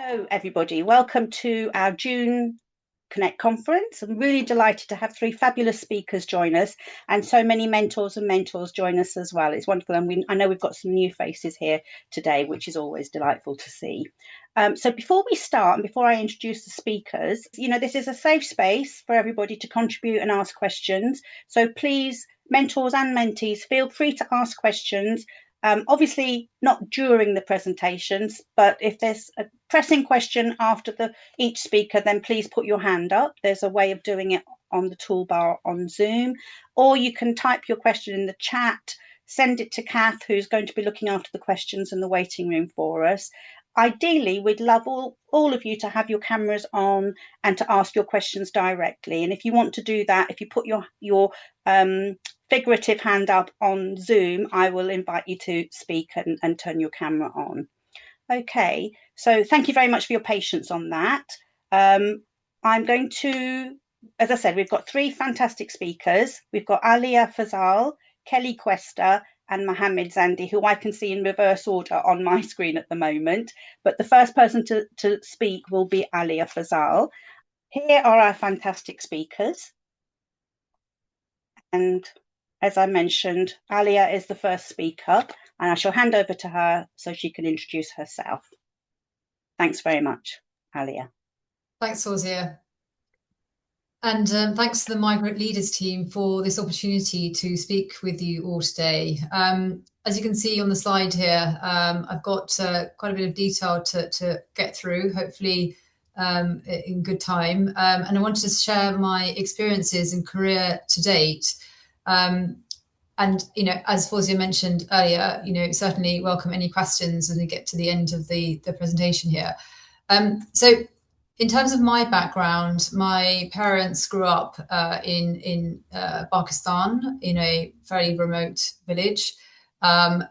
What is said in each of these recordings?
Hello, everybody. Welcome to our June Connect conference. I'm really delighted to have three fabulous speakers join us and so many mentors and mentors join us as well. It's wonderful. And I know we've got some new faces here today, which is always delightful to see. So before we start and before I introduce the speakers, this is a safe space for everybody to contribute and ask questions. So please, mentors and mentees, feel free to ask questions. Obviously not during the presentations, but if there's a pressing question after each speaker, then please put your hand up. There's a way of doing it on the toolbar on Zoom, or you can type your question in the chat, send it to Kath, who's going to be looking after the questions in the waiting room for us. Ideally, we'd love all of you to have your cameras on and to ask your questions directly. And if you want to do that, if you put your figurative hand up on Zoom, I will invite you to speak and turn your camera on. Okay, so thank you very much for your patience on that. I'm going to, as I said, we've got three fantastic speakers. We've got Alia Fazal, Kelly Questa, and Mohammed Zandi, who I can see in reverse order on my screen at the moment. But the first person to speak will be Alia Fazal. Here are our fantastic speakers. And as I mentioned, Alia is the first speaker, and I shall hand over to her so she can introduce herself. Thanks very much, Alia. Thanks, Fawzia. And thanks to the Migrant Leaders team for this opportunity to speak with you all today. As you can see on the slide here, I've got quite a bit of detail to get through, hopefully in good time. And I wanted to share my experiences and career to date. And, as Fawzia mentioned earlier, certainly welcome any questions as we get to the end of the presentation here. So in terms of my background, my parents grew up in Pakistan, in a fairly remote village.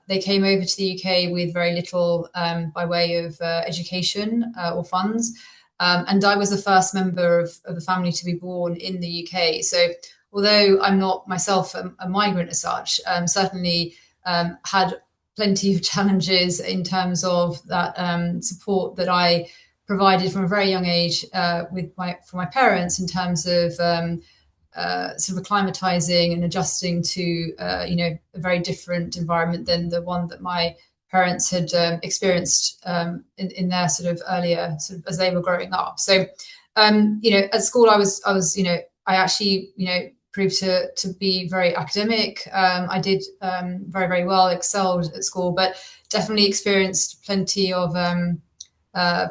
They came over to the UK with very little by way of education or funds. And I was the first member of the family to be born in the UK. So although I'm not myself a migrant as such, certainly had plenty of challenges in terms of that support that I provided from a very young age for my parents in terms of sort of acclimatizing and adjusting to a very different environment than the one that my parents had experienced in their sort of earlier sort of as they were growing up. So at school I was I actually proved to be very academic. I did very, very well, excelled at school, but definitely experienced plenty of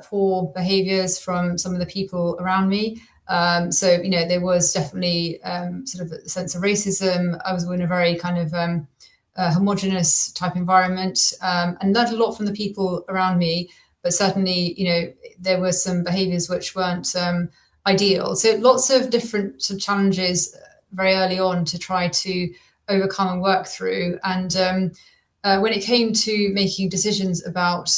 poor behaviors from some of the people around me. So there was definitely sort of a sense of racism. I was in a very kind of homogenous type environment, and learned a lot from the people around me, but certainly there were some behaviors which weren't ideal. So lots of different sort of challenges very early on to try to overcome and work through. And when it came to making decisions about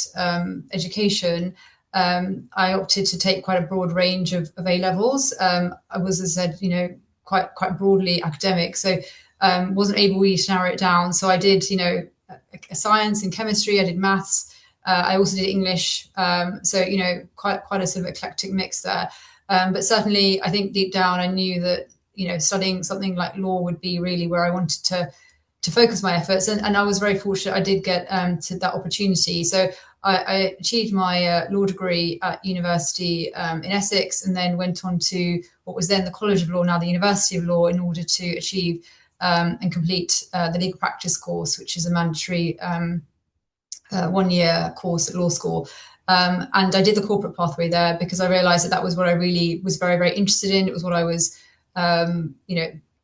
education, I opted to take quite a broad range of A levels. I was, as I said, quite broadly academic, so wasn't able really to narrow it down. So I did, science and chemistry. I did maths. I also did English. So quite a sort of eclectic mix there. But certainly, I think deep down, I knew that studying something like law would be really where I wanted to focus my efforts. And I was very fortunate I did get to that opportunity. So I achieved my law degree at university in Essex, and then went on to what was then the College of Law, now the University of Law, in order to achieve and complete the legal practice course, which is a mandatory 1-year course at law school. And I did the corporate pathway there because I realized that was what I really was very, very interested in. It was what I was,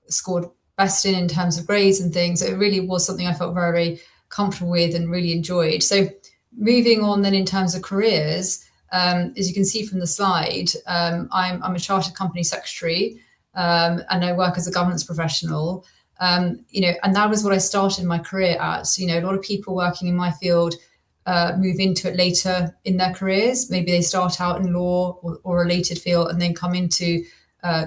scored best in terms of grades and things. It really was something I felt very, very comfortable with and really enjoyed. So moving on then in terms of careers, as you can see from the slide, I'm a chartered company secretary, and I work as a governance professional. And that was what I started my career at. So, a lot of people working in my field move into it later in their careers. Maybe they start out in law or a related field and then come into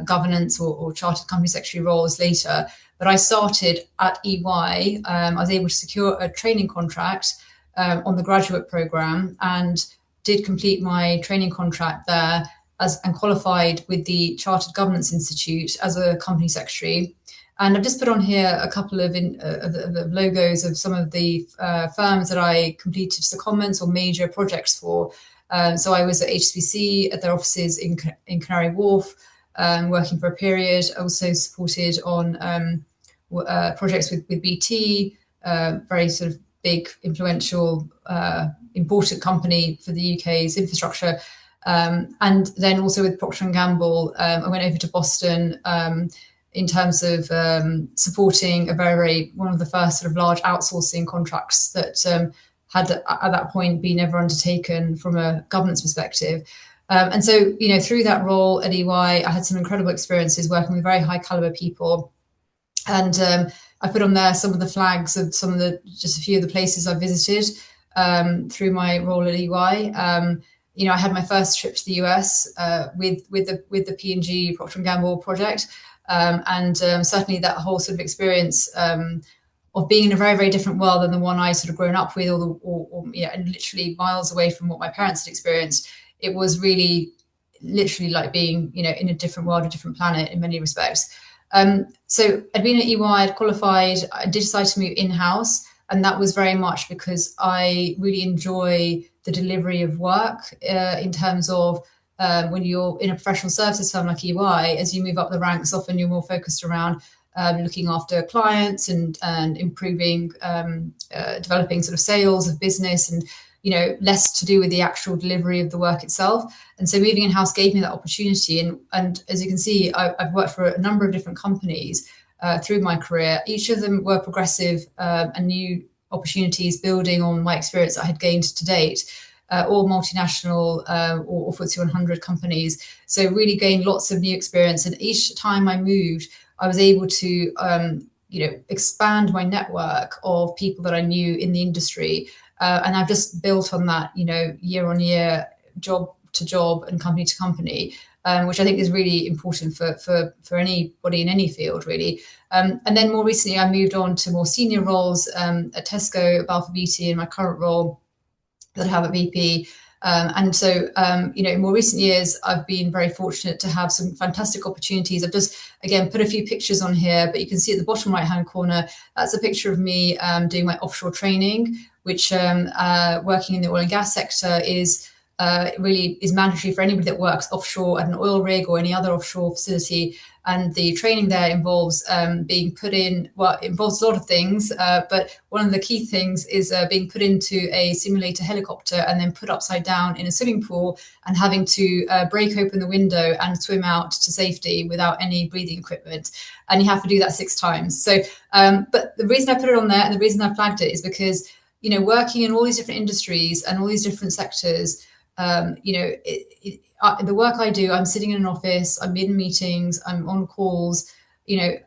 governance or chartered company secretary roles later. But I started at EY. I was able to secure a training contract on the graduate program and did complete my training contract there and qualified with the Chartered Governance Institute as a company secretary. And I've just put on here a couple of logos of some of the firms that I completed secondments or major projects for. So I was at HSBC at their offices in Canary Wharf, working for a period. I also supported on projects with BT, very sort of big, influential, important company for the UK's infrastructure. And then also with Procter & Gamble, I went over to Boston in terms of supporting one of the first sort of large outsourcing contracts that had at that point been ever undertaken from a governance perspective. And so, through that role at EY, I had some incredible experiences working with very high caliber people. And I put on there some of the flags of just a few of the places I visited through my role at EY. I had my first trip to the US with the P&G Procter & Gamble project. And certainly that whole sort of experience of being in a very, very different world than the one I sort of grown up with, and literally miles away from what my parents had experienced. It was really literally like being, in a different world, a different planet in many respects. So I'd been at EY, I'd qualified, I did decide to move in-house. And that was very much because I really enjoy the delivery of work in terms of when you're in a professional services firm like EY, as you move up the ranks, often you're more focused around looking after clients and improving, developing sort of sales of business and, less to do with the actual delivery of the work itself. And so moving in-house gave me that opportunity. And as you can see, I've worked for a number of different companies through my career. Each of them were progressive and new opportunities building on my experience I had gained to date. All multinational or FTSE 100 companies. So really gained lots of new experience. And each time I moved, I was able to, expand my network of people that I knew in the industry. And I've just built on that, year on year, job to job and company to company, which I think is really important for anybody in any field, really. And then more recently, I moved on to more senior roles at Tesco, at Balfour Beatty, in my current role that I have at BP. And so, in more recent years, I've been very fortunate to have some fantastic opportunities. I've just, again, put a few pictures on here, but you can see at the bottom right-hand corner, that's a picture of me doing my offshore training, which working in the oil and gas sector really is mandatory for anybody that works offshore at an oil rig or any other offshore facility. And the training there involves being put in, it involves a lot of things, but one of the key things is being put into a simulator helicopter and then put upside down in a swimming pool and having to break open the window and swim out to safety without any breathing equipment. And you have to do that 6 times. So, but the reason I put it on there and the reason I flagged it is because, working in all these different industries and all these different sectors, the work I do, I'm sitting in an office, I'm in meetings, I'm on calls,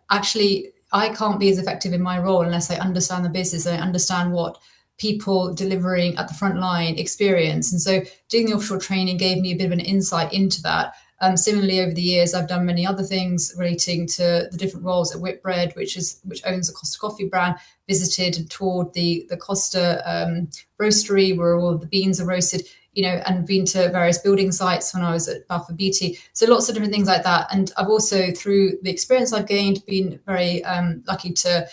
actually I can't be as effective in my role unless I understand the business and I understand what people delivering at the front line experience. And so doing the offshore training gave me a bit of an insight into that. Similarly, over the years, I've done many other things relating to the different roles at Whitbread, which owns the Costa Coffee brand, visited and toured the Costa roastery where all of the beans are roasted, and been to various building sites when I was at Balfour Beatty. So lots of different things like that. And I've also, through the experience I've gained, been very lucky to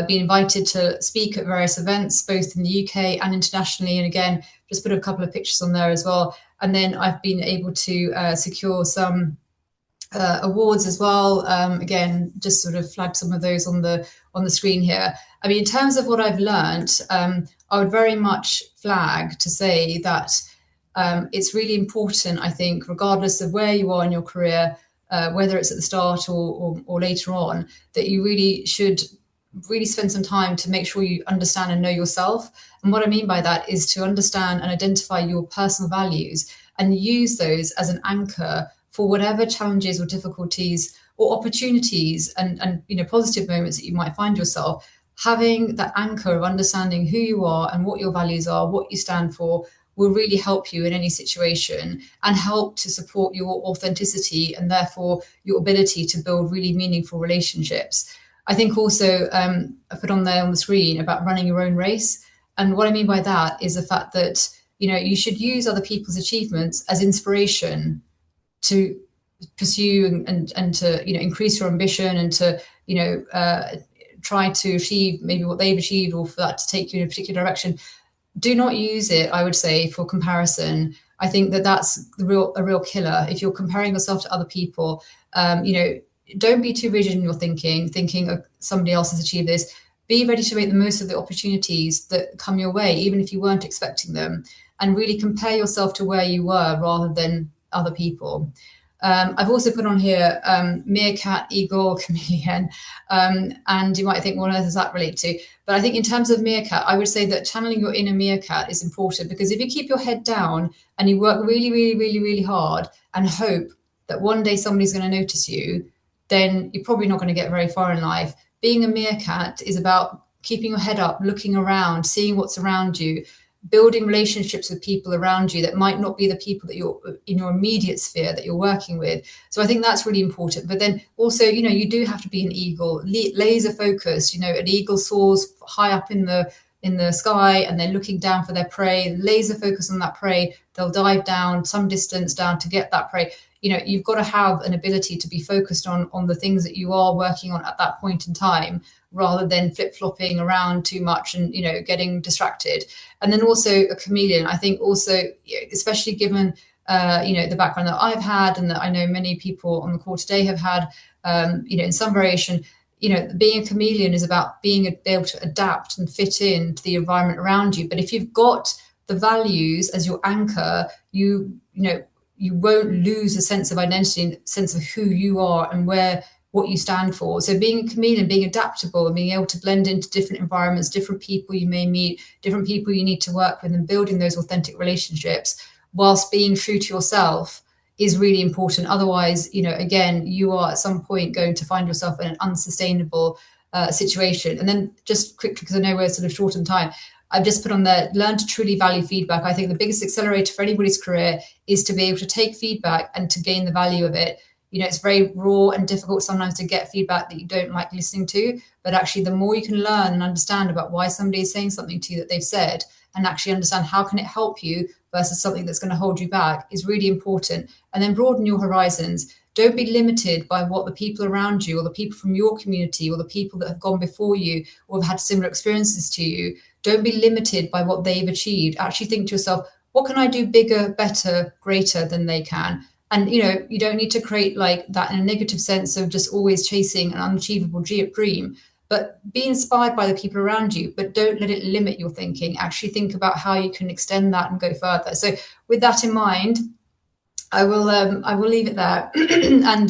be invited to speak at various events, both in the UK and internationally. And again, just put a couple of pictures on there as well. And then I've been able to secure some awards as well. Again, just sort of flag some of those on the screen here. I mean, in terms of what I've learned, I would very much flag to say that it's really important, I think, regardless of where you are in your career, whether it's at the start or later on, that you really should really spend some time to make sure you understand and know yourself. And what I mean by that is to understand and identify your personal values and use those as an anchor for whatever challenges or difficulties or opportunities and positive moments that you might find yourself. Having that anchor of understanding who you are and what your values are, what you stand for, will really help you in any situation and help to support your authenticity and therefore your ability to build really meaningful relationships. I think also I put on there on the screen about running your own race. And what I mean by that is the fact that you should use other people's achievements as inspiration to pursue and to increase your ambition and to try to achieve maybe what they've achieved, or for that to take you in a particular direction. Do not use it, I would say, for comparison. I think that that's a real killer. If you're comparing yourself to other people, don't be too rigid in your thinking oh, somebody else has achieved this. Be ready to make the most of the opportunities that come your way, even if you weren't expecting them, and really compare yourself to where you were rather than other people. I've also put on here meerkat, eagle, chameleon, and you might think, what on earth does that relate to? But I think in terms of meerkat, I would say that channeling your inner meerkat is important, because if you keep your head down and you work really, really, really, really hard and hope that one day somebody's going to notice you, then you're probably not going to get very far in life. Being a meerkat is about keeping your head up, looking around, seeing what's around you, building relationships with people around you that might not be the people that you're in your immediate sphere that you're working with. So I think that's really important. But then also, you do have to be an eagle, laser focused. An eagle soars high up in the sky, and they're looking down for their prey, laser focus on that prey. They'll dive down some distance down to get that prey. You've got to have an ability to be focused on the things that you are working on at that point in time, rather than flip-flopping around too much and getting distracted. And then also a chameleon, I think also, especially given the background that I've had, and that I know many people on the call today have had, in some variation, being a chameleon is about being able to adapt and fit in to the environment around you. But if you've got the values as your anchor, you won't lose a sense of identity and sense of who you are and what you stand for. So being a chameleon, being adaptable and being able to blend into different environments, different people you may meet, different people you need to work with, and building those authentic relationships whilst being true to yourself is really important. Otherwise, again, you are at some point going to find yourself in an unsustainable situation. And then just quickly, because I know we're sort of short on time, I've just put on there, learn to truly value feedback. I think the biggest accelerator for anybody's career is to be able to take feedback and to gain the value of it. It's very raw and difficult sometimes to get feedback that you don't like listening to, but actually the more you can learn and understand about why somebody is saying something to you that they've said, and actually understand how can it help you versus something that's going to hold you back, is really important. And then broaden your horizons. Don't be limited by what the people around you, or the people from your community, or the people that have gone before you or have had similar experiences to you. Don't be limited by what they've achieved. Actually think to yourself, what can I do bigger, better, greater than they can? And, you don't need to create like that in a negative sense of just always chasing an unachievable dream, but be inspired by the people around you, but don't let it limit your thinking. Actually think about how you can extend that and go further. So with that in mind, I will leave it there and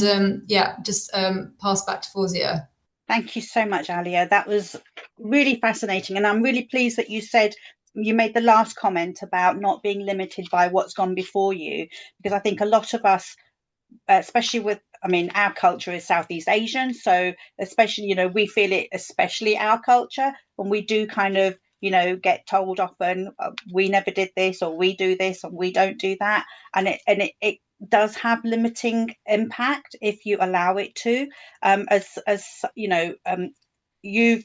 just pass back to Fawzia. Thank you so much, Alia. That was really fascinating. And I'm really pleased that you made the last comment about not being limited by what's gone before you, because I think a lot of us, especially our culture is Southeast Asian. So especially, we feel it, especially our culture, and we do kind of, get told often, we never did this, or we do this, and we don't do that. And it does have limiting impact if you allow it to. You've,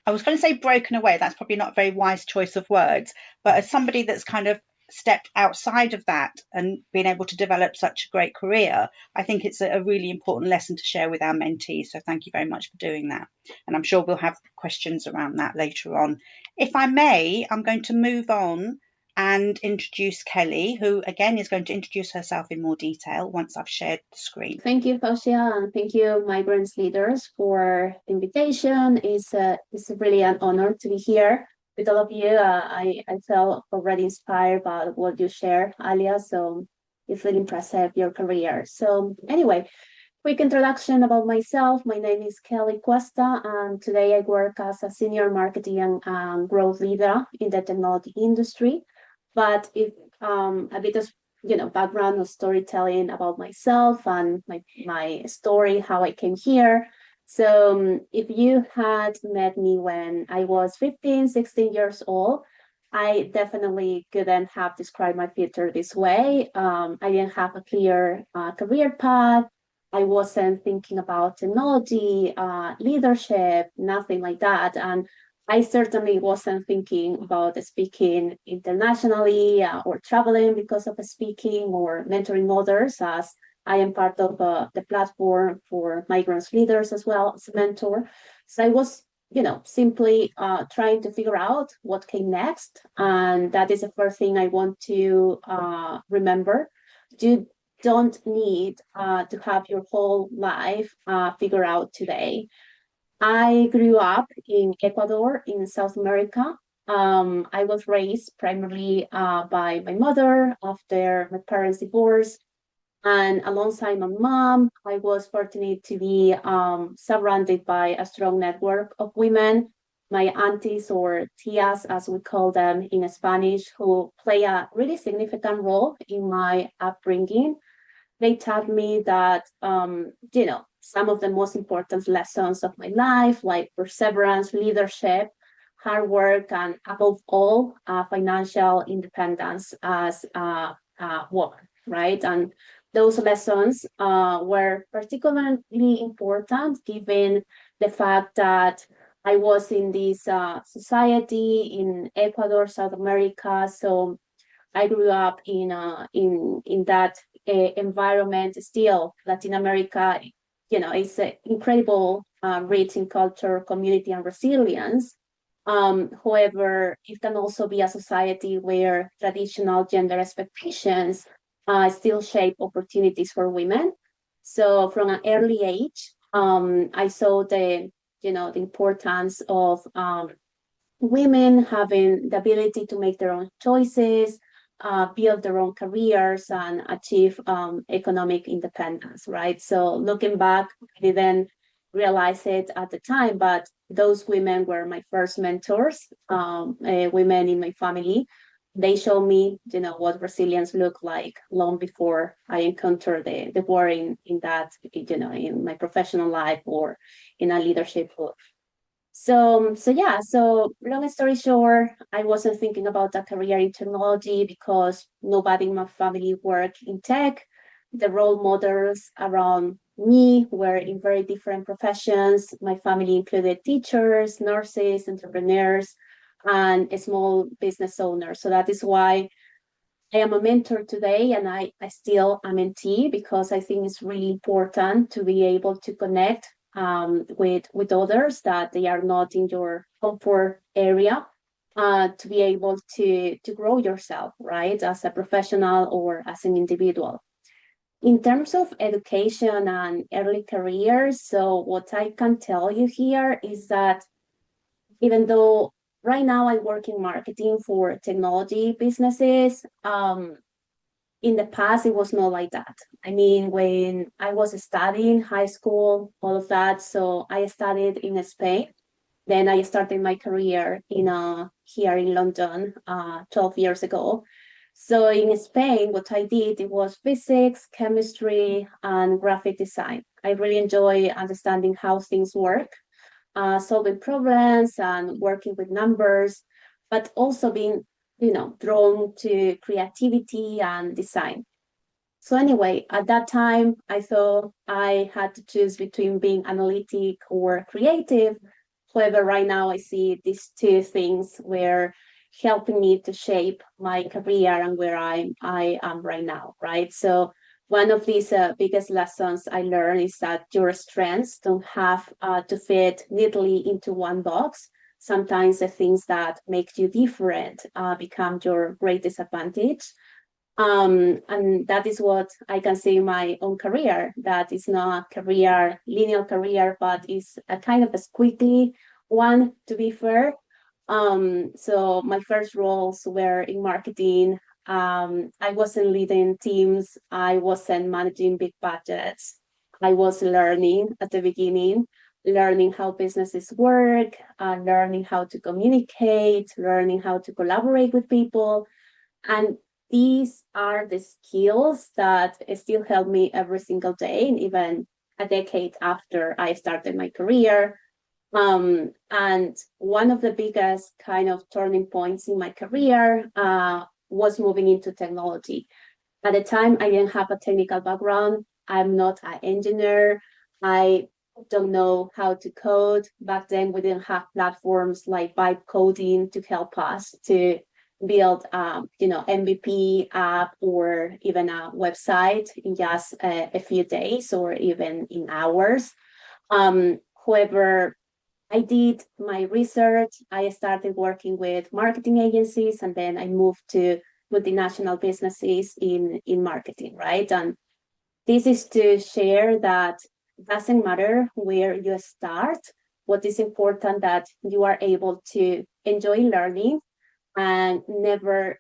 I was going to say broken away. That's probably not a very wise choice of words. But as somebody that's kind of stepped outside of that and been able to develop such a great career, I think it's a really important lesson to share with our mentees. So thank you very much for doing that. And I'm sure we'll have questions around that later on. If I may, I'm going to move on and introduce Kelly, who again is going to introduce herself in more detail once I've shared the screen. Thank you, Fausia, and thank you, Migrant Leaders, for the invitation. It's really an honor to be here with all of you. I felt already inspired by what you share, Alia, so it's really impressive, your career. So anyway, quick introduction about myself. My name is Kelly Cuesta, and today I work as a senior marketing and growth leader in the technology industry. But if a bit of background of storytelling about myself and my story, how I came here. So if you had met me when I was 15, 16 years old, I definitely couldn't have described my future this way. I didn't have a clear career path. I wasn't thinking about technology, leadership, nothing like that. And I certainly wasn't thinking about speaking internationally or traveling because of speaking or mentoring others, as I am part of the platform for Migrant Leaders as well as a mentor. So I was, simply trying to figure out what came next. And that is the first thing I want to remember. You don't need to have your whole life figured out today. I grew up in Ecuador in South America. I was raised primarily by my mother after my parents' divorce. And alongside my mom, I was fortunate to be surrounded by a strong network of women, my aunties or tias, as we call them in Spanish, who play a really significant role in my upbringing. They taught me that, some of the most important lessons of my life, like perseverance, leadership, hard work, and above all, financial independence as a woman, right? And those lessons were particularly important given the fact that I was in this society in Ecuador, South America. So I grew up in that environment. Still, Latin America, is incredible, rich in culture, community, and resilience. However, it can also be a society where traditional gender expectations still shape opportunities for women. So, from an early age, I saw the importance of women having the ability to make their own choices, build their own careers, and achieve economic independence, right? So looking back, I didn't realize it at the time, but those women were my first mentors, women in my family. They showed me, what resilience looked like long before I encountered the war in that, in my professional life or in a leadership role. So long story short, I wasn't thinking about a career in technology because nobody in my family worked in tech. The role models around me were in very different professions. My family included teachers, nurses, entrepreneurs, and small business owners. So that is why I am a mentor today, and I still am a mentee, because I think it's really important to be able to connect with others that they are not in your comfort area, to be able to grow yourself, right, as a professional or as an individual. In terms of education and early careers, so what I can tell you here is that even though right now I work in marketing for technology businesses, in the past it was not like that. I mean, when I was studying high school, all of that, so I studied in Spain. Then I started my career here in London 12 years ago. So in Spain, what I did, it was physics, chemistry, and graphic design. I really enjoy understanding how things work, solving problems and working with numbers, but also being, drawn to creativity and design. So anyway, at that time, I thought I had to choose between being analytic or creative. However, right now I see these two things were helping me to shape my career and where I am right now, right? So one of these biggest lessons I learned is that your strengths don't have to fit neatly into one box. Sometimes the things that make you different become your greatest advantage. And that is what I can see in my own career, that is not a linear career, but is a kind of a squiggly one, to be fair. So my first roles were in marketing. I wasn't leading teams. I wasn't managing big budgets. I was learning at the beginning, learning how businesses work, learning how to communicate, learning how to collaborate with people. And these are the skills that still help me every single day, and even a decade after I started my career. And one of the biggest kind of turning points in my career was moving into technology. At the time, I didn't have a technical background. I'm not an engineer. I don't know how to code. Back then, we didn't have platforms like Vibe Coding to help us to build, MVP app or even a website in just a few days or even in hours. However, I did my research. I started working with marketing agencies, and then I moved to multinational businesses in marketing, right? And this is to share that it doesn't matter where you start. What is important that you are able to enjoy learning and never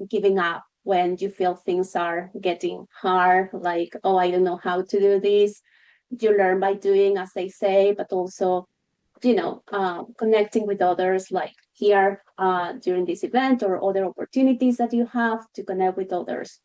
giving up when you feel things are getting hard, like, oh, I don't know how to do this. You learn by doing, as they say, but also, connecting with others, like here during this event or other opportunities that you have to connect with others.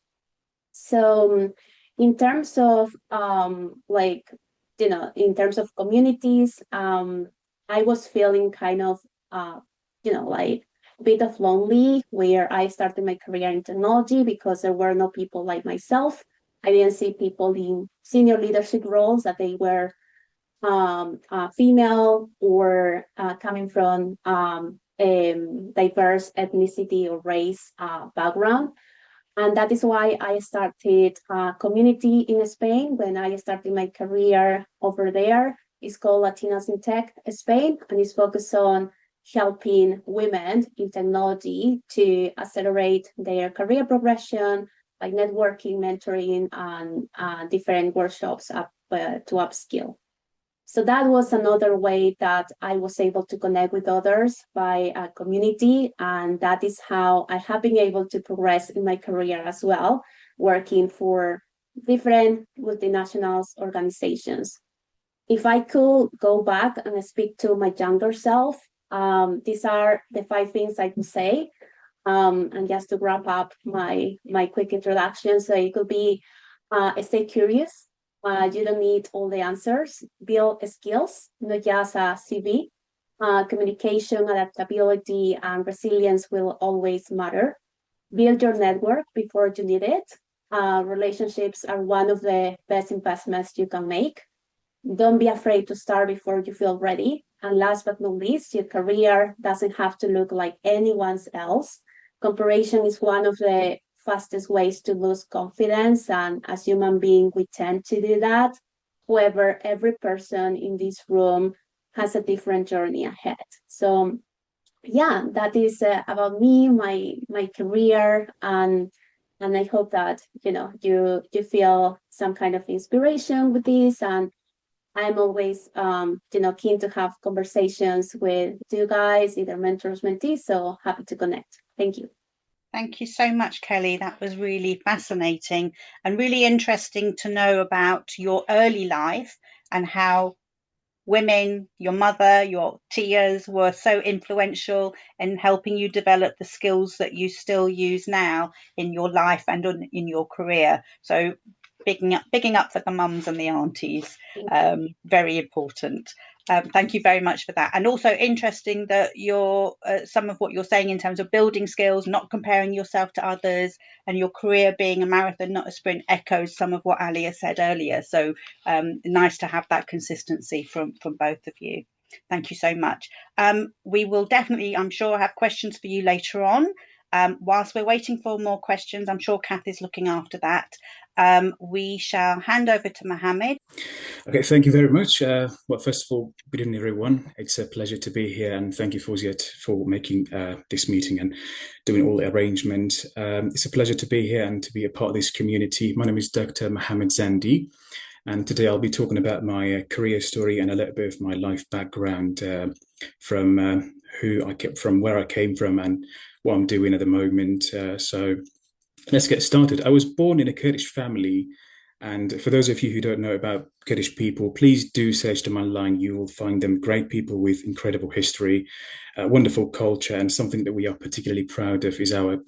So in terms of in terms of communities, I was feeling kind of like a bit of lonely where I started my career in technology because there were no people like myself. I didn't see people in senior leadership roles that they were female or coming from a diverse ethnicity or race background. And that is why I started a community in Spain when I started my career over there. It's called Latinas in Tech Spain, and it's focused on helping women in technology to accelerate their career progression, like networking, mentoring, and different workshops to upskill. So that was another way that I was able to connect with others by a community. And that is how I have been able to progress in my career as well, working for different multinational organizations. If I could go back and speak to my younger self, these are the 5 things I could say. And just to wrap up my quick introduction, so it could be stay curious. You don't need all the answers. Build skills, not just a CV. Communication, adaptability, and resilience will always matter. Build your network before you need it. Relationships are one of the best investments you can make. Don't be afraid to start before you feel ready. And last but not least, your career doesn't have to look like anyone else. Comparison is one of the fastest ways to lose confidence, and as human beings we tend to do that. However, every person in this room has a different journey ahead. So yeah, that is about me, my career, and I hope that you feel some kind of inspiration with this. And I'm always keen to have conversations with you guys, either mentors, mentees, so happy to connect. Thank you. Thank you so much, Kelly. That was really fascinating and really interesting to know about your early life and how women, your mother, your tias were so influential in helping you develop the skills that you still use now in your life and in your career. So bigging up for the mums and the aunties, very important. Thank you very much for that. And also interesting that some of what you're saying in terms of building skills, not comparing yourself to others, and your career being a marathon, not a sprint, echoes some of what Alia said earlier. So nice to have that consistency from both of you. Thank you so much. We will definitely, I'm sure, have questions for you later on. Whilst we're waiting for more questions, I'm sure Kath is looking after that. We shall hand over to Mohammed. Okay, thank you very much. Well, first of all, good evening, everyone. It's a pleasure to be here, and thank you, Fawziat, for making this meeting and doing all the arrangements. It's a pleasure to be here and to be a part of this community. My name is Dr. Mohammed Zandi, and today I'll be talking about my career story and a little bit of my life background from where I came from and what I'm doing at the moment. So let's get started. I was born in a Kurdish family. And for those of you who don't know about Kurdish people, please do search them online. You will find them great people with incredible history, wonderful culture, and something that we are particularly proud of is our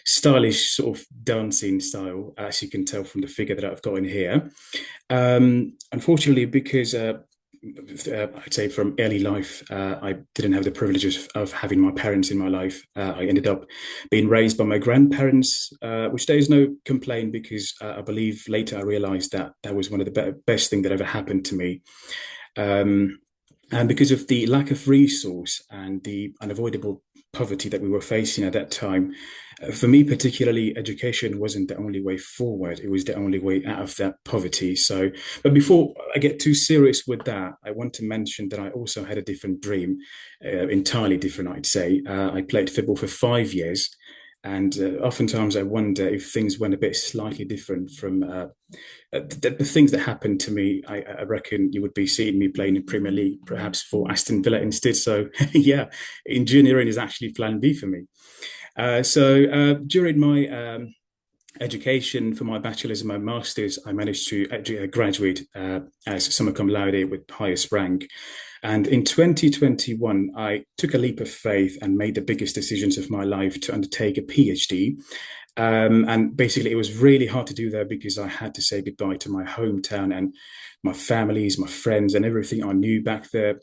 stylish sort of dancing style, as you can tell from the figure that I've got in here. Unfortunately, because I'd say from early life, I didn't have the privileges of having my parents in my life. I ended up being raised by my grandparents, which there is no complaint because I believe later I realized that that was one of the best things that ever happened to me. And because of the lack of resource and the unavoidable poverty that we were facing at that time, for me particularly, education wasn't the only way forward. It was the only way out of that poverty. So, but before I get too serious with that, I want to mention that I also had a different dream, entirely different, I'd say. I played football for 5 years. And oftentimes I wonder if things went a bit slightly different from the things that happened to me. I reckon you would be seeing me playing in Premier League, perhaps for Aston Villa instead. So yeah, engineering is actually plan B for me. So during my education for my bachelor's and my master's, I managed to graduate as summa cum laude with highest rank. And in 2021, I took a leap of faith and made the biggest decisions of my life to undertake a PhD. And basically, it was really hard to do that because I had to say goodbye to my hometown and my families, my friends, and everything I knew back there.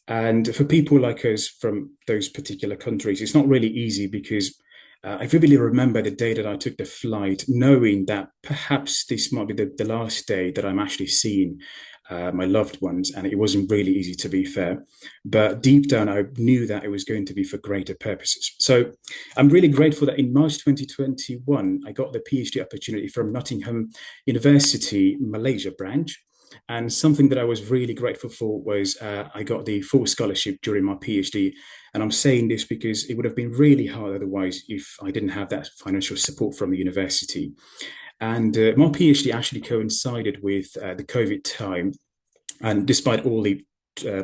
And for people like us from those particular countries, it's not really easy because I vividly remember the day that I took the flight, knowing that perhaps this might be the last day that I'm actually seeing my loved ones. And it wasn't really easy, to be fair. But deep down, I knew that it was going to be for greater purposes. So I'm really grateful that in March 2021, I got the PhD opportunity from Nottingham University, Malaysia branch. And something that I was really grateful for was I got the full scholarship during my PhD. And I'm saying this because it would have been really hard otherwise if I didn't have that financial support from the university. And my PhD actually coincided with the COVID time. And despite all the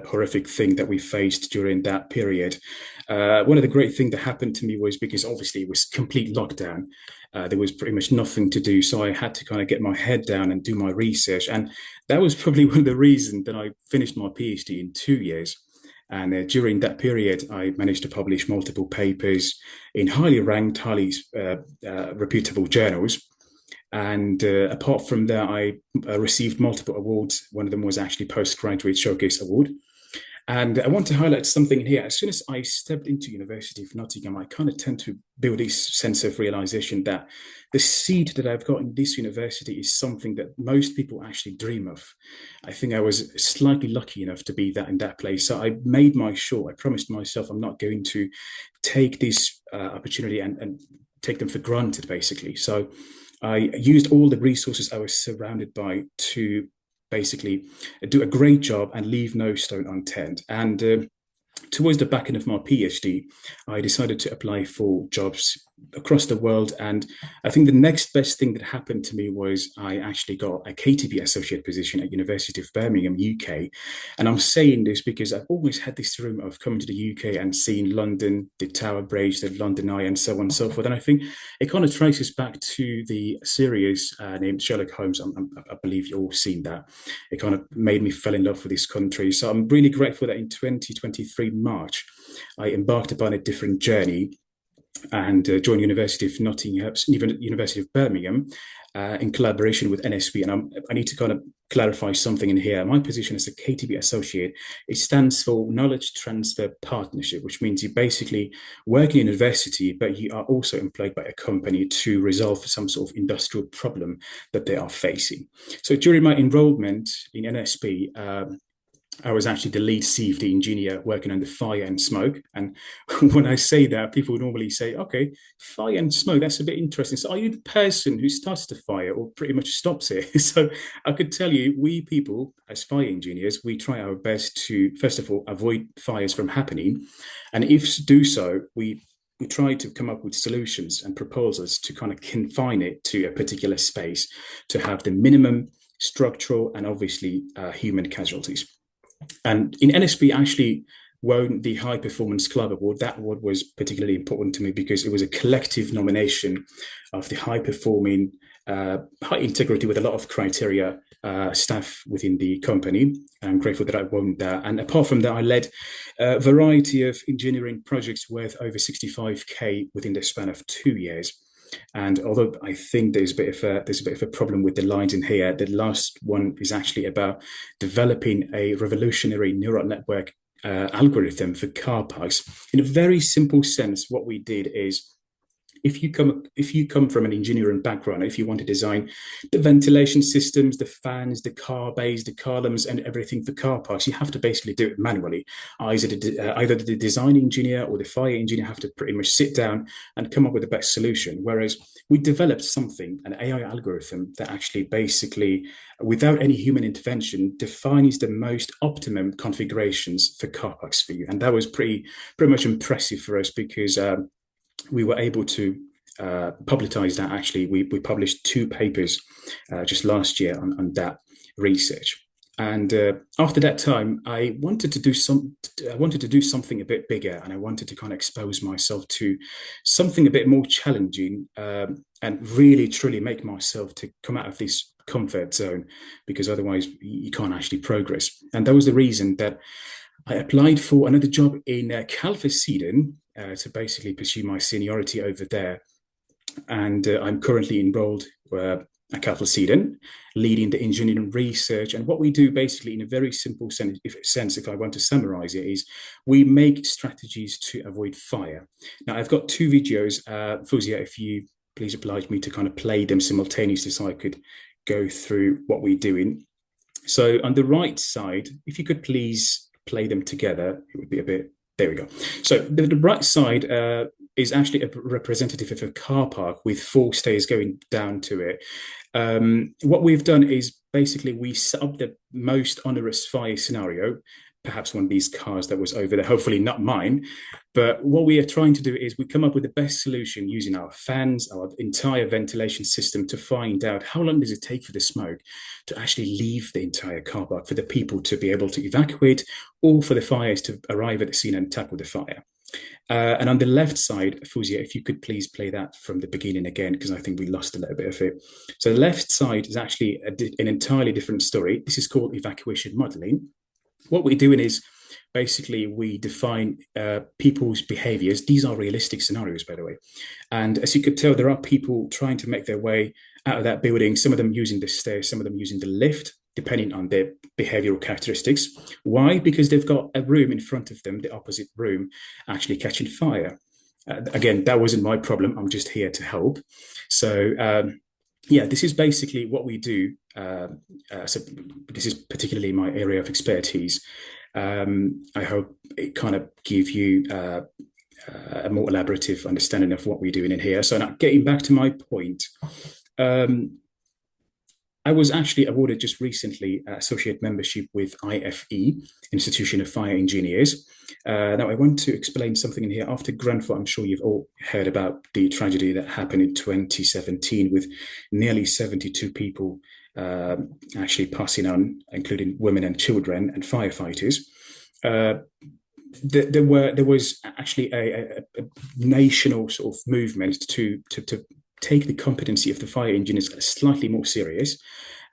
horrific thing that we faced during that period, one of the great things that happened to me was because obviously it was complete lockdown. There was pretty much nothing to do. So I had to kind of get my head down and do my research. And that was probably one of the reasons that I finished my PhD in 2 years. And during that period, I managed to publish multiple papers in highly ranked, highly reputable journals. And apart from that, I received multiple awards. One of them was actually Postgraduate Showcase Award. And I want to highlight something here. As soon as I stepped into University of Nottingham, I kind of tend to build this sense of realization that the seat that I've got in this university is something that most people actually dream of. I think I was slightly lucky enough to be that in that place. So I made I promised myself I'm not going to take this opportunity and take them for granted, basically. So I used all the resources I was surrounded by to basically do a great job and leave no stone unturned. And towards the back end of my PhD, I decided to apply for jobs across the world. And I think the next best thing that happened to me was I actually got a KTB associate position at University of Birmingham, UK. And I'm saying this because I've always had this dream of coming to the UK and seeing London, the Tower Bridge, the London Eye, and so on and so forth. And I think it kind of traces back to the series named Sherlock Holmes. I believe you've all seen that. It kind of made me fall in love with this country. So I'm really grateful that in 2023 March, I embarked upon a different journey and joined University of Nottingham, University of Birmingham, in collaboration with NSP. And I need to kind of clarify something in here. My position as a KTB associate, it stands for Knowledge Transfer Partnership, which means you basically work in university, but you are also employed by a company to resolve some sort of industrial problem that they are facing. So during my enrollment in NSP, I was actually the lead CFD engineer working on the fire and smoke. And when I say that, people normally say, okay, fire and smoke, that's a bit interesting. So are you the person who starts the fire or pretty much stops it? So I could tell you, we people as fire engineers, we try our best to, first of all, avoid fires from happening. And if do so, we try to come up with solutions and proposals to kind of confine it to a particular space to have the minimum structural and obviously human casualties. And in NSP, actually won the High Performance Club Award. That award was particularly important to me because it was a collective nomination of the high performing, high integrity with a lot of criteria staff within the company. I'm grateful that I won that. And apart from that, I led a variety of engineering projects worth over 65K within the span of 2 years. And although I think there's a bit of a problem with the lines in here, the last one is actually about developing a revolutionary neural network algorithm for car parks. In a very simple sense, what we did is if you come from an engineering background, if you want to design the ventilation systems, the fans, the car bays, the columns, and everything for car parks, you have to basically do it manually. Either the design engineer or the fire engineer have to pretty much sit down and come up with the best solution. Whereas we developed something, an AI algorithm, that actually basically, without any human intervention, defines the most optimum configurations for car parks for you. And that was pretty much impressive for us, because we were able to publicize that. Actually, we published 2 papers just last year on that research. And after that time, I wanted to do something a bit bigger, and I wanted to kind of expose myself to something a bit more challenging, and really truly make myself to come out of this comfort zone, because otherwise you can't actually progress. And that was the reason that I applied for another job in Calvert-Sweden to basically pursue my seniority over there. And I'm currently enrolled at Calvert-Sweden, leading the engineering research. And what we do basically, in a very simple sense, if I want to summarize it, is we make strategies to avoid fire. Now, I've got 2 videos. Fuzia, if you please oblige me to kind of play them simultaneously so I could go through what we're doing. So on the right side, if you could please play them together, it would be a bit, there we go. So the right side is actually a representative of a car park with 4 stairs going down to it. What we've done is basically we set up the most onerous fire scenario, perhaps one of these cars that was over there, hopefully not mine. But what we are trying to do is we come up with the best solution using our fans, our entire ventilation system, to find out how long does it take for the smoke to actually leave the entire car park, for the people to be able to evacuate, or for the fires to arrive at the scene and tackle the fire. And on the left side, Fuzia, if you could please play that from the beginning again, because I think we lost a little bit of it. So the left side is actually an entirely different story. This is called evacuation modeling. What we're doing is basically we define people's behaviors. These are realistic scenarios, by the way. And as you could tell, there are people trying to make their way out of that building, some of them using the stairs, some of them using the lift, depending on their behavioral characteristics. Why? Because they've got a room in front of them, the opposite room, actually catching fire. Again, that wasn't my problem. I'm just here to help. So yeah, this is basically what we do. So this is particularly my area of expertise. I hope it kind of gives you a more elaborative understanding of what we're doing in here. So now getting back to my point, I was actually awarded just recently associate membership with IFE, Institution of Fire Engineers. Now, I want to explain something in here. After Grenfell, I'm sure you've all heard about the tragedy that happened in 2017 with nearly 72 people actually passing on, including women and children and firefighters. There was actually a national sort of movement to take the competency of the fire engineers slightly more serious.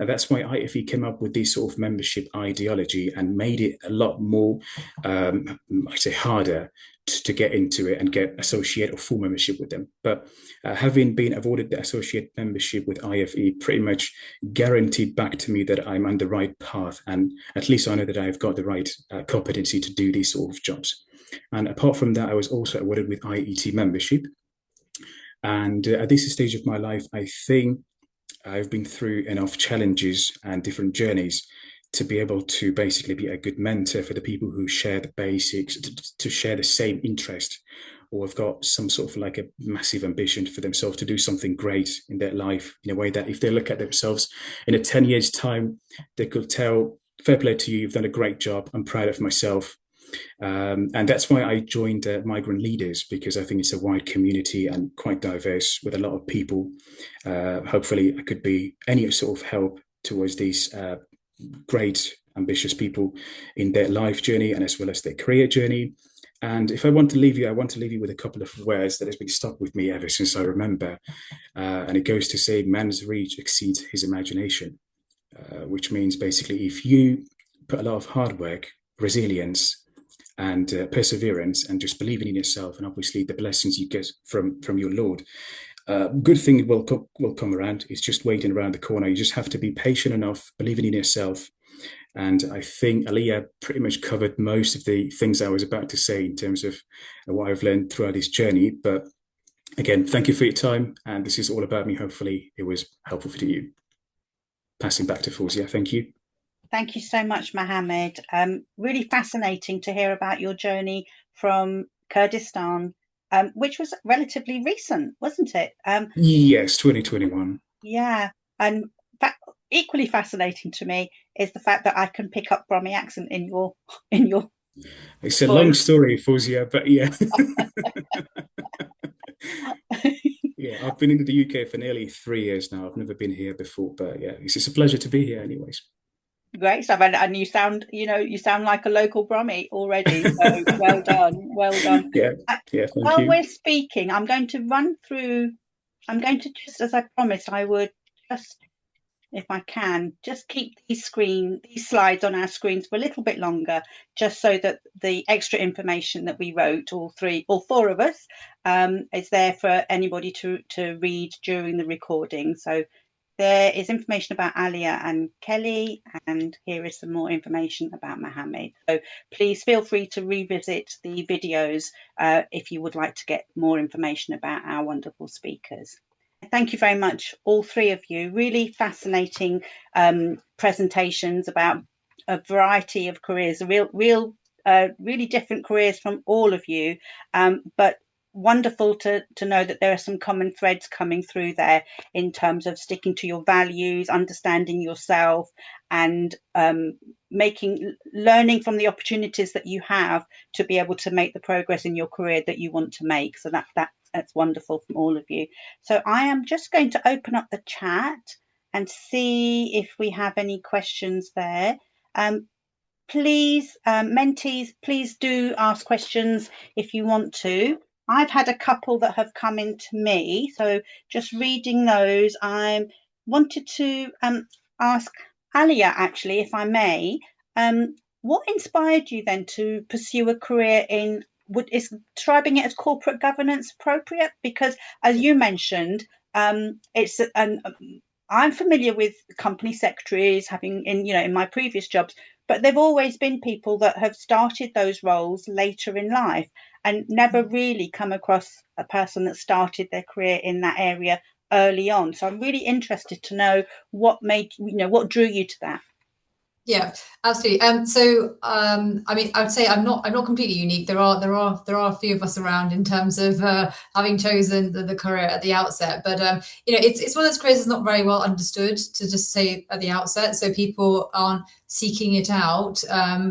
And that's why IFE came up with this sort of membership ideology and made it a lot more, I say, harder to get into it and get associate or full membership with them. But having been awarded the associate membership with IFE pretty much guaranteed back to me that I'm on the right path, and at least I know that I've got the right competency to do these sort of jobs. And apart from that, I was also awarded with IET membership. And at this stage of my life, I think I've been through enough challenges and different journeys to be able to basically be a good mentor for the people who share the basics, to share the same interest, or have got some sort of like a massive ambition for themselves to do something great in their life, in a way that if they look at themselves in a 10 years time, they could tell, fair play to you, you've done a great job, I'm proud of myself. And that's why I joined Migrant Leaders, because I think it's a wide community and quite diverse with a lot of people. Hopefully I could be any sort of help towards these great, ambitious people in their life journey and as well as their career journey. And if I want to leave you, I want to leave you with a couple of words that has been stuck with me ever since I remember. And it goes to say, man's reach exceeds his imagination, which means basically if you put a lot of hard work, resilience, and perseverance, and just believing in yourself, and obviously the blessings you get from your Lord, good thing will come around. It's just waiting around the corner. You just have to be patient enough, believing in yourself. And I think Aliyah pretty much covered most of the things I was about to say in terms of what I've learned throughout this journey. But again, thank you for your time. And this is all about me. Hopefully it was helpful for you. Passing back to Fauzia. Thank you. Thank you so much, Mohammed. Really fascinating to hear about your journey from Kurdistan, which was relatively recent, wasn't it? Yes, 2021. Yeah, and equally fascinating to me is the fact that I can pick up Brummy accent in your It's a voice. long story, Fauzia, but yeah. Yeah, I've been in the UK for nearly 3 years now. I've never been here before, but yeah, it's a pleasure to be here anyways. Great stuff, and you sound like a local Brummy already. So well done, well done. Yeah, thank While you. we're speaking, I'm going to run through. I'm going to just, as I promised, I would just, if I can, just keep these slides on our screens for a little bit longer, just so that the extra information that we wrote, all four of us, is there for anybody to read during the recording. So there is information about Alia and Kelly, and here is some more information about Mohammed. So please feel free to revisit the videos if you would like to get more information about our wonderful speakers. Thank you very much, all three of you. Really fascinating presentations about a variety of careers, really different careers from all of you, but wonderful to know that there are some common threads coming through there in terms of sticking to your values, understanding yourself, and learning from the opportunities that you have to be able to make the progress in your career that you want to make. So that's wonderful from all of you. So I am just going to open up the chat and see if we have any questions there. Please, mentees, please do ask questions if you want to. I've had a couple that have come into me, so just reading those. I wanted to ask Alia, actually, if I may, what inspired you then to pursue a career in, is describing it as corporate governance appropriate? Because as you mentioned, it's I'm familiar with company secretaries, having in my previous jobs, but they've always been people that have started those roles later in life and never really come across a person that started their career in that area early on. So I'm really interested to know what drew you to that. Yeah, absolutely. I mean, I would say I'm not completely unique. There are a few of us around in terms of having chosen the career at the outset. But it's one of those careers that's not very well understood, to just say at the outset. So people aren't seeking it out.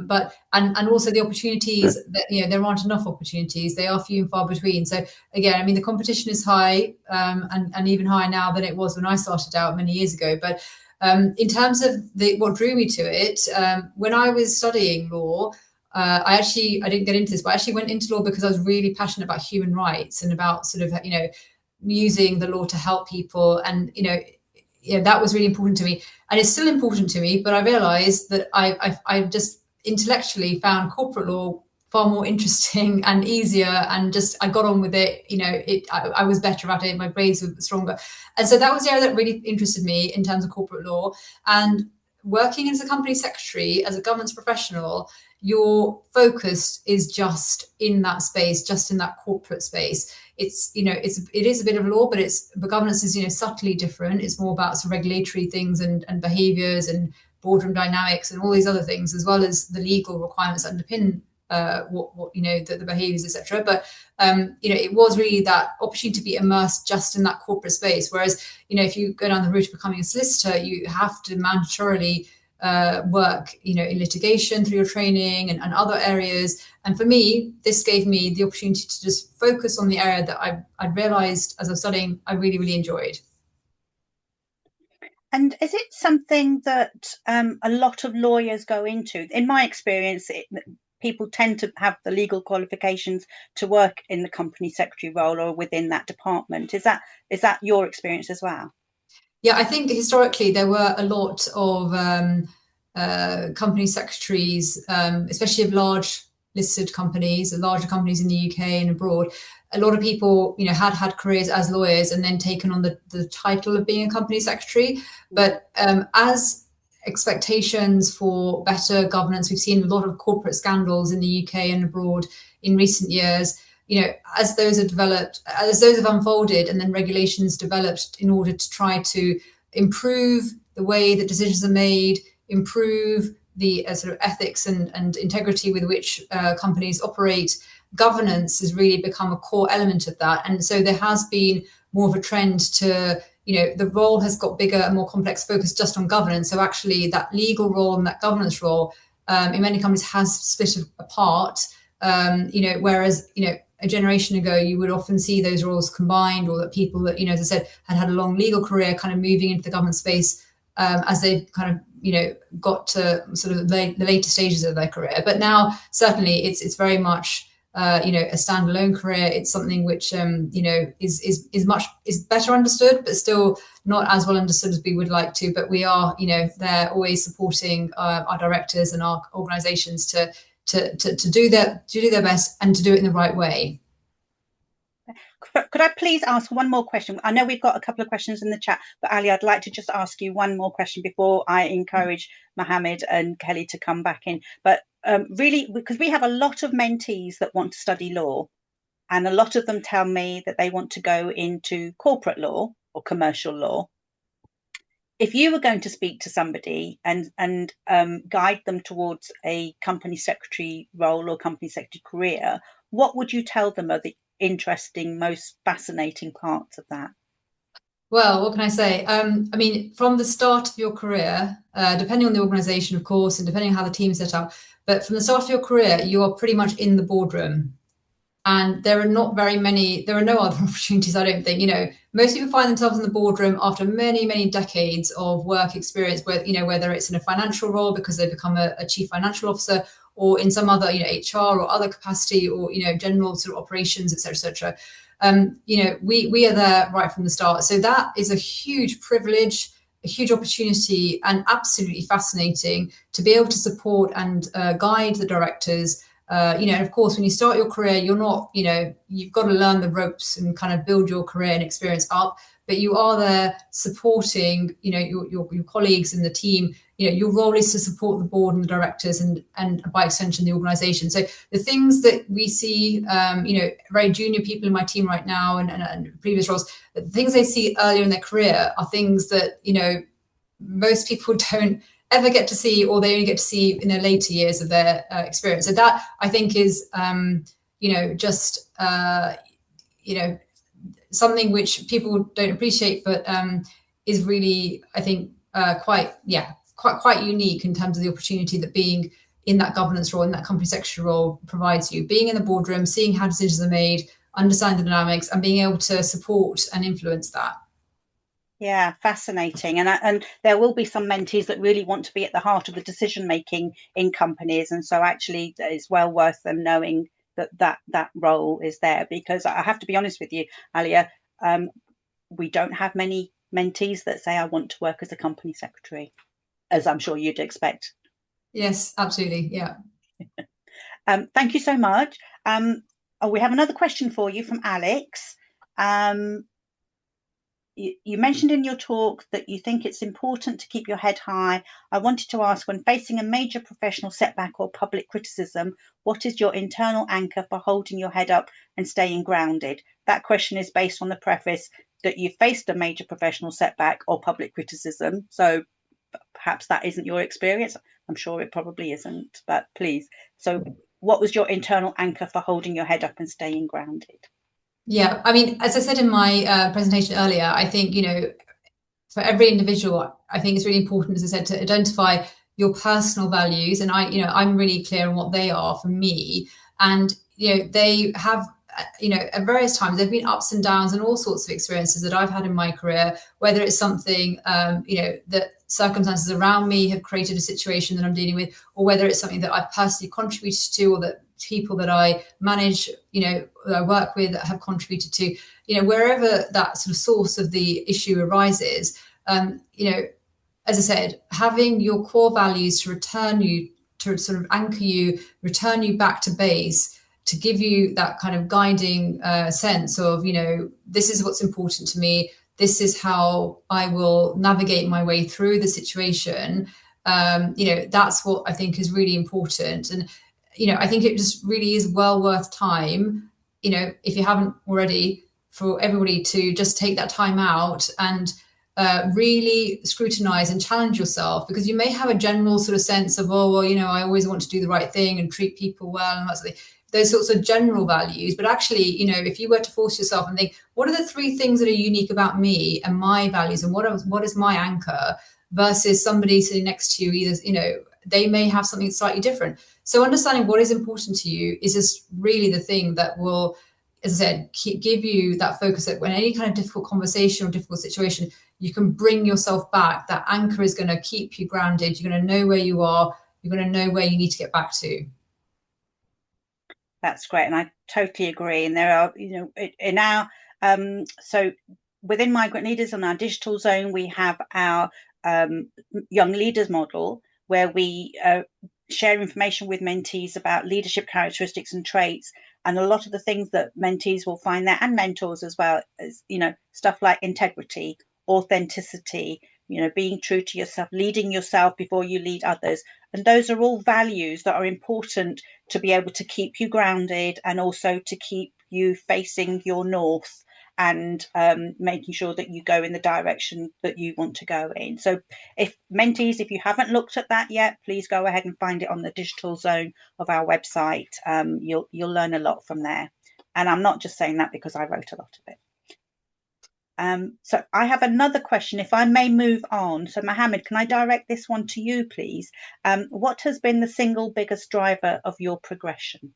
But also the opportunities that there aren't enough opportunities. They are few and far between. So again, I mean, the competition is high, and even higher now than it was when I started out many years ago. But in terms of what drew me to it, when I was studying law, I didn't get into this, but I actually went into law because I was really passionate about human rights and about sort of, using the law to help people. And, that was really important to me. And it's still important to me, but I realized that I just intellectually found corporate law far more interesting and easier, and just I got on with it. I was better at it. My grades were stronger, and so that was the area that really interested me in terms of corporate law. And working as a company secretary, as a governance professional, your focus is just in that space, just in that corporate space. It is a bit of law, but governance is subtly different. It's more about some regulatory things and behaviours and boardroom dynamics and all these other things, as well as the legal requirements that underpin the behaviors, etc. But it was really that opportunity to be immersed just in that corporate space. Whereas if you go down the route of becoming a solicitor, you have to mandatorily work in litigation through your training and other areas. And for me, this gave me the opportunity to just focus on the area that I realized as I was studying I really, really enjoyed. And is it something that a lot of lawyers go into? In my experience, people tend to have the legal qualifications to work in the company secretary role or within that department. Is that your experience as well? Yeah, I think historically there were a lot of company secretaries, especially of large listed companies, larger companies in the UK and abroad. A lot of people, had careers as lawyers and then taken on the title of being a company secretary. But as expectations for better governance, we've seen a lot of corporate scandals in the UK and abroad in recent years. as those have developed, as those have unfolded, and then regulations developed in order to try to improve the way that decisions are made, improve the sort of ethics and integrity with which companies operate, governance has really become a core element of that. And so there has been more of a trend to, the role has got bigger and more complex, focus just on governance. So actually that legal role and that governance role in many companies has split apart, whereas, a generation ago, you would often see those roles combined, or that people that, as I said, had a long legal career kind of moving into the government space as they've kind of, got to sort of the later stages of their career. But now, certainly, it's very much, a standalone career. It's something which, is better understood, but still not as well understood as we would like to. But we are, they're always supporting our directors and our organisations to do their best and to do it in the right way. Could I please ask one more question? I know we've got a couple of questions in the chat, but Ali, I'd like to just ask you one more question before I encourage Mohammed and Kelly to come back in. But really, because we have a lot of mentees that want to study law, and a lot of them tell me that they want to go into corporate law or commercial law. If you were going to speak to somebody and guide them towards a company secretary role or company secretary career, what would you tell them are the interesting, most fascinating parts of that? Well, what can I say? From the start of your career, depending on the organisation, of course, and depending on how the team's set up, but from the start of your career, you are pretty much in the boardroom. And there are no other opportunities, I don't think. Most people find themselves in the boardroom after many, many decades of work experience, whether it's in a financial role because they become a chief financial officer, or in some other, HR or other capacity, or, general sort of operations, et cetera, et cetera. We are there right from the start. So that is a huge privilege, a huge opportunity, and absolutely fascinating to be able to support and guide the directors. And of course, when you start your career, you're not, you've got to learn the ropes and kind of build your career and experience up, but you are there supporting, your colleagues in the team. Your role is to support the board and the directors and by extension, the organization. So the things that we see, very junior people in my team right now and previous roles, the things they see earlier in their career are things that, most people don't ever get to see, or they only get to see in the later years of their experience. So that, I think, is something which people don't appreciate, but is really, I think, quite unique in terms of the opportunity that being in that governance role, in that company secretary role, provides you. Being in the boardroom, seeing how decisions are made, understanding the dynamics, and being able to support and influence that. Yeah, fascinating. And there will be some mentees that really want to be at the heart of the decision making in companies, and so actually it's well worth them knowing that role is there. Because I have to be honest with you, Alia, we don't have many mentees that say I want to work as a company secretary, as I'm sure you'd expect. Yes, absolutely. Yeah. Thank you so much. We have another question for you from Alex. You mentioned in your talk that you think it's important to keep your head high. I wanted to ask, when facing a major professional setback or public criticism, what is your internal anchor for holding your head up and staying grounded? That question is based on the preface that you faced a major professional setback or public criticism. So perhaps that isn't your experience. I'm sure it probably isn't, but please. So what was your internal anchor for holding your head up and staying grounded? Yeah, as I said in my presentation earlier, I think, for every individual, I think it's really important, as I said, to identify your personal values. And I'm really clear on what they are for me. And, they have, at various times, there've been ups and downs and all sorts of experiences that I've had in my career, whether it's something, that circumstances around me have created a situation that I'm dealing with, or whether it's something that I've personally contributed to, or that people that I manage, that I work with, that have contributed to, wherever that sort of source of the issue arises, as I said, having your core values to return you, to sort of anchor you, return you back to base, to give you that kind of guiding sense of, this is what's important to me. This is how I will navigate my way through the situation. That's what I think is really important. And I think it just really is well worth time if you haven't already, for everybody to just take that time out and really scrutinize and challenge yourself, because you may have a general sort of sense of, oh, well, I always want to do the right thing and treat people well and that sort of thing. Those sorts of general values. But actually, if you were to force yourself and think, what are the 3 things that are unique about me and my values, and what is my anchor, versus somebody sitting next to you, either, they may have something slightly different. So understanding what is important to you is just really the thing that will, as I said, give you that focus that when any kind of difficult conversation or difficult situation, you can bring yourself back. That anchor is going to keep you grounded. You're going to know where you are. You're going to know where you need to get back to. That's great. And I totally agree. And there are, in our, so within Migrant Leaders on our digital zone, we have our young leaders model, where we share information with mentees about leadership characteristics and traits. And a lot of the things that mentees will find there, and mentors as well, as, stuff like integrity, authenticity, being true to yourself, leading yourself before you lead others. And those are all values that are important to be able to keep you grounded, and also to keep you facing your north, and making sure that you go in the direction that you want to go in. So if you haven't looked at that yet, please go ahead and find it on the digital zone of our website. You'll learn a lot from there. And I'm not just saying that because I wrote a lot of it. So I have another question, if I may move on. So Mohammed, can I direct this one to you, please? What has been the single biggest driver of your progression?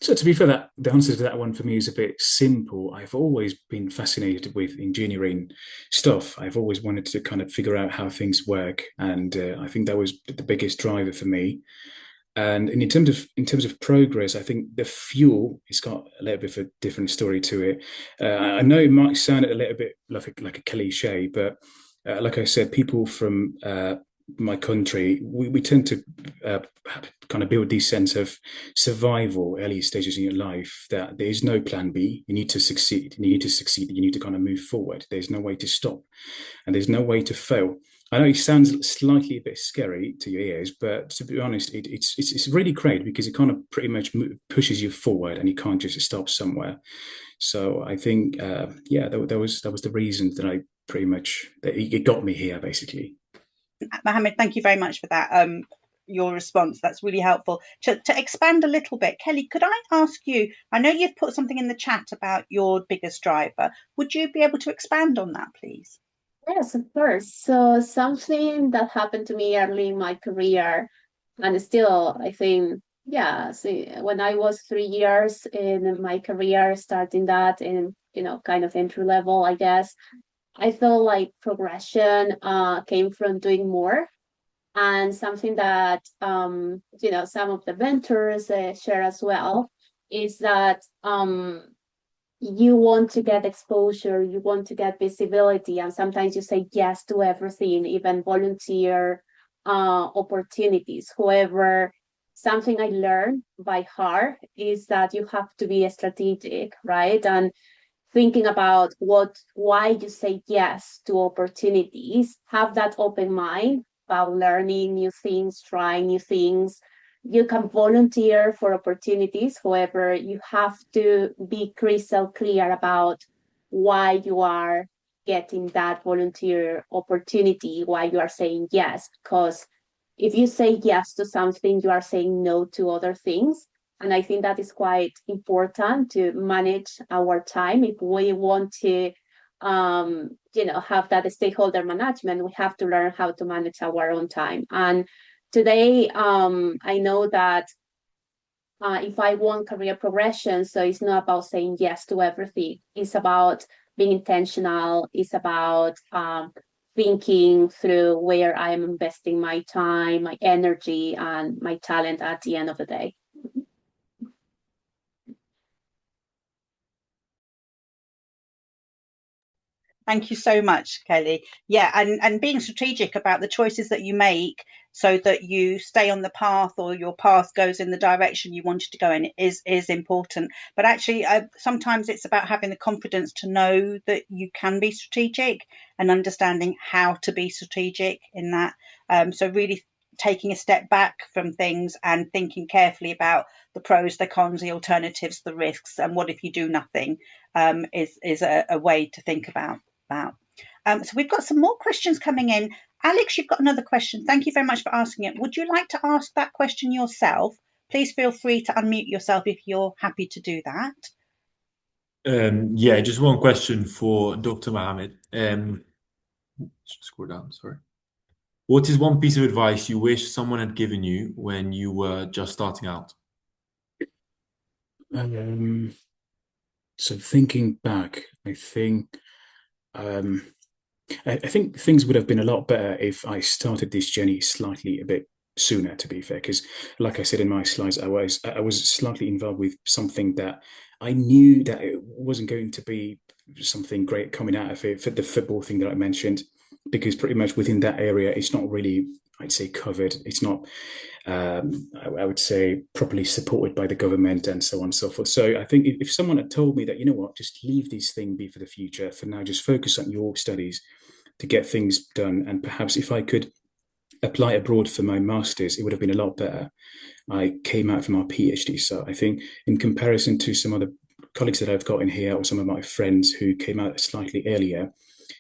So to be fair, the answer to that one for me is a bit simple. I've always been fascinated with engineering stuff. I've always wanted to kind of figure out how things work, and I think that was the biggest driver for me. And in terms of progress, I think the fuel has got a little bit of a different story to it. I know it might sound a little bit like a cliche, but like I said, people from my country, we tend to kind of build this sense of survival early stages in your life, that there is no plan B. You need to succeed. You need to kind of move forward. There's no way to stop, and there's no way to fail. I know it sounds slightly a bit scary to your ears, but to be honest, it's really great, because it kind of pretty much pushes you forward, and you can't just stop somewhere. So I think, that was the reason that it got me here, basically. Mohammed, thank you very much for that. Your response, that's really helpful. To expand a little bit, Kelly, could I ask you, I know you've put something in the chat about your biggest driver. Would you be able to expand on that, please? Yes, of course. So something that happened to me early in my career, and still, I think, when I was 3 years in my career, starting that in, kind of entry level, I guess, I felt like progression came from doing more. And something that, some of the mentors share as well, is that you want to get exposure, you want to get visibility, and sometimes you say yes to everything, even volunteer opportunities. However, something I learned by heart is that you have to be strategic, right? And thinking about why you say yes to opportunities, have that open mind about learning new things, trying new things. You can volunteer for opportunities. However, you have to be crystal clear about why you are getting that volunteer opportunity, why you are saying yes. Because if you say yes to something, you are saying no to other things. And I think that is quite important to manage our time. If we want to, have that stakeholder management, we have to learn how to manage our own time. And today, I know that if I want career progression, so it's not about saying yes to everything. It's about being intentional. It's about thinking through where I'm investing my time, my energy, and my talent at the end of the day. Thank you so much, Kelly. Yeah, and being strategic about the choices that you make, so that you stay on the path, or your path goes in the direction you wanted to go in, is important. But actually, sometimes it's about having the confidence to know that you can be strategic, and understanding how to be strategic in that. So really taking a step back from things and thinking carefully about the pros, the cons, the alternatives, the risks, and what if you do nothing, is a way to think about. So we've got some more questions coming in. Alex, you've got another question. Thank you very much for asking it. Would you like to ask that question yourself? Please feel free to unmute yourself if you're happy to do that. Yeah, just one question for Dr. Mohammed. Scroll down, sorry. What is one piece of advice you wish someone had given you when you were just starting out? So thinking back, I think things would have been a lot better if I started this journey slightly a bit sooner, to be fair, because like I said in my slides, I was slightly involved with something that I knew that it wasn't going to be something great coming out of it, for the football thing that I mentioned, because pretty much within that area, it's not really, I'd say, covered. It's not, I would say, properly supported by the government and so on and so forth. So I think if someone had told me that, you know what, just leave this thing be for the future, for now, just focus on your studies to get things done. And perhaps if I could apply abroad for my master's, it would have been a lot better. I came out from our PhD. So I think in comparison to some other colleagues that I've got in here, or some of my friends who came out slightly earlier,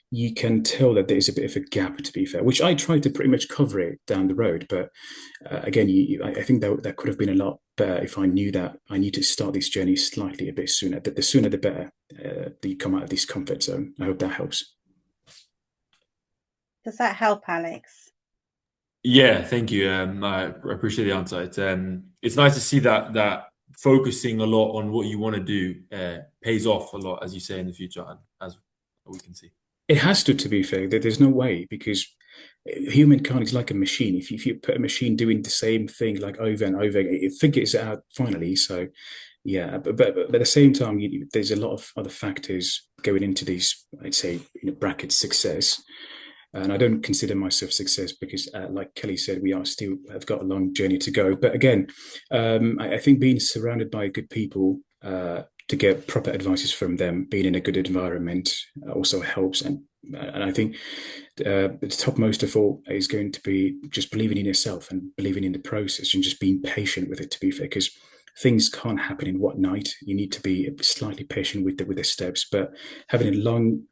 you can tell that there's a bit of a gap, to be fair, which I tried to pretty much cover it down the road. But again, I think that could have been a lot better if I knew that I need to start this journey slightly a bit sooner. The sooner the better that you come out of this comfort zone. I hope that helps. Does that help, Alex? Yeah, thank you. I appreciate the answer. It's nice to see that focusing a lot on what you want to do pays off a lot, as you say, in the future, and as we can see. It has to be fair. There's no way, because humankind is like a machine. If you put a machine doing the same thing like over and over, it figures it out finally. So yeah, but at the same time, there's a lot of other factors going into these, I'd say, brackets, success. And I don't consider myself success because, like Kelly said, we have got a long journey to go. But again, I think being surrounded by good people to get proper advices from them, being in a good environment also helps. And I think the topmost of all is going to be just believing in yourself and believing in the process and just being patient with it, to be fair, because things can't happen in one night. You need to be slightly patient with the steps, but having a long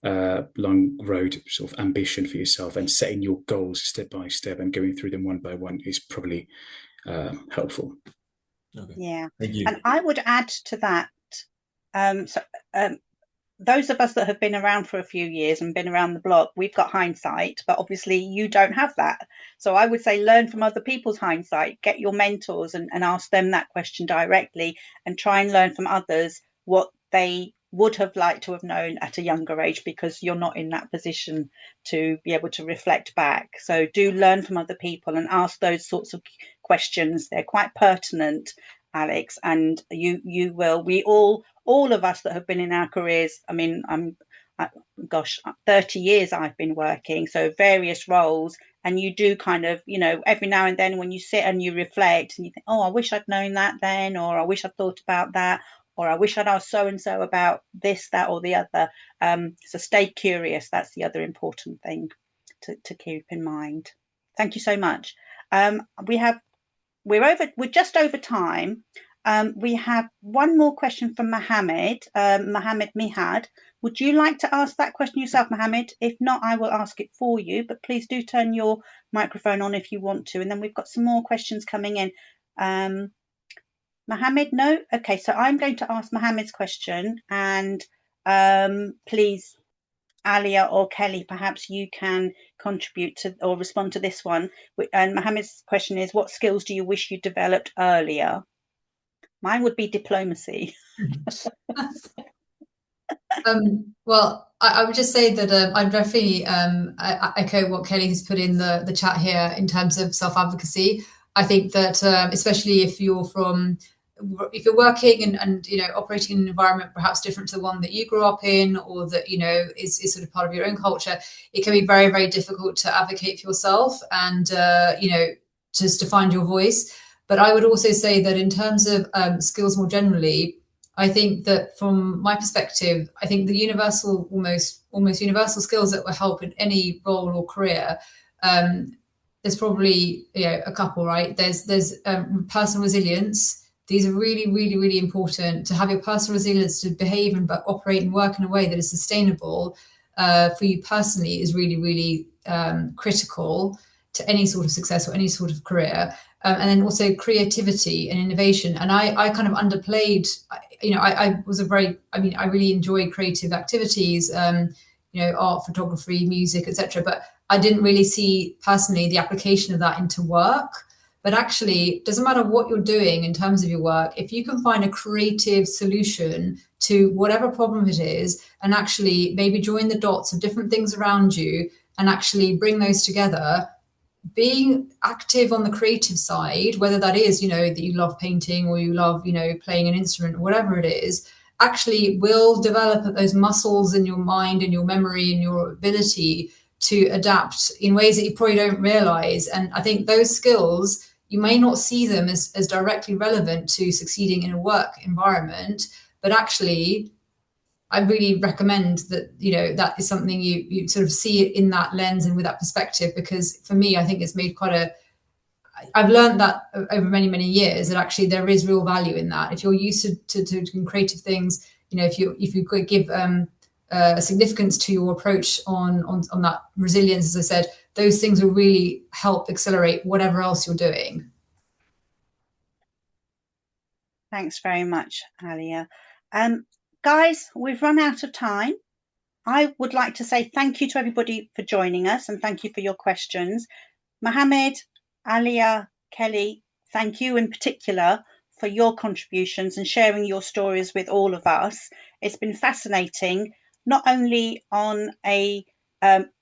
road sort of ambition for yourself and setting your goals step by step and going through them one by one is probably helpful. Okay. Yeah. Thank you. And I would add to that, those of us that have been around for a few years and been around the block, we've got hindsight, but obviously you don't have that. So I would say learn from other people's hindsight, get your mentors and ask them that question directly, and try and learn from others what they would have liked to have known at a younger age, because you're not in that position to be able to reflect back. So do learn from other people and ask those sorts of questions. They're quite pertinent, Alex, and you will. We all of us that have been in our careers, I mean, 30 years I've been working, so various roles, and you do kind of, every now and then when you sit and you reflect and you think, oh, I wish I'd known that then, or I wish I'd thought about that, or I wish I'd asked so-and-so about this, that, or the other. So stay curious. That's the other important thing to keep in mind. Thank you so much. We're just over time. We have one more question from Mohammed Mihad. Would you like to ask that question yourself, Mohammed? If not, I will ask it for you, but please do turn your microphone on if you want to. And then we've got some more questions coming in. Mohammed, no? Okay, so I'm going to ask Mohammed's question, and please, Alia or Kelly, perhaps you can contribute to or respond to this one. And Mohammed's question is, what skills do you wish you developed earlier? Mine would be diplomacy. Well, I would just say that I'd definitely echo what Kelly has put in the chat here in terms of self-advocacy. I think that especially if you're working and operating in an environment perhaps different to the one that you grew up in, or that is sort of part of your own culture, it can be very, very difficult to advocate for yourself and just to find your voice. But I would also say that in terms of skills more generally, I think that from my perspective, I think the almost universal skills that will help in any role or career there's probably a couple, right? There's personal resilience. These are really, really, really important. To have your personal resilience to behave and operate and work in a way that is sustainable for you personally is really, really critical to any sort of success or any sort of career. And then also creativity and innovation. And I kind of underplayed, I really enjoy creative activities, art, photography, music, etc. But I didn't really see personally the application of that into work. But actually, it doesn't matter what you're doing in terms of your work. If you can find a creative solution to whatever problem it is, and actually maybe join the dots of different things around you and actually bring those together, being active on the creative side, whether that is, that you love painting or you love, playing an instrument or whatever it is, actually will develop those muscles in your mind and your memory and your ability to adapt in ways that you probably don't realize. And I think those skills, you may not see them as directly relevant to succeeding in a work environment, but actually I really recommend that, that is something you sort of see it in that lens and with that perspective, because for me, I think it's made I've learned that over many, many years, that actually there is real value in that. If you're used to doing creative things, if you could give significance to your approach on that resilience, as I said, those things will really help accelerate whatever else you're doing. Thanks very much, Alia. Guys, we've run out of time. I would like to say thank you to everybody for joining us, and thank you for your questions. Mohammed, Alia, Kelly, thank you in particular for your contributions and sharing your stories with all of us. It's been fascinating, not only on a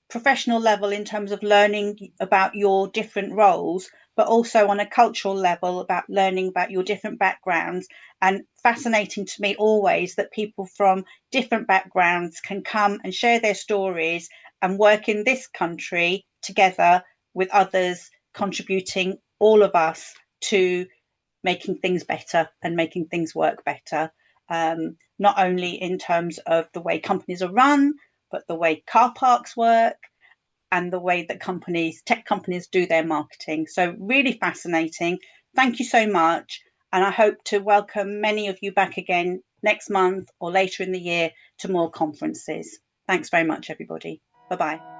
professional level in terms of learning about your different roles, but also on a cultural level about learning about your different backgrounds. And fascinating to me always that people from different backgrounds can come and share their stories and work in this country together with others, contributing, all of us, to making things better and making things work better. Not only in terms of the way companies are run, but the way car parks work and the way that tech companies do their marketing. So really fascinating. Thank you so much. And I hope to welcome many of you back again next month or later in the year to more conferences. Thanks very much, everybody. Bye-bye.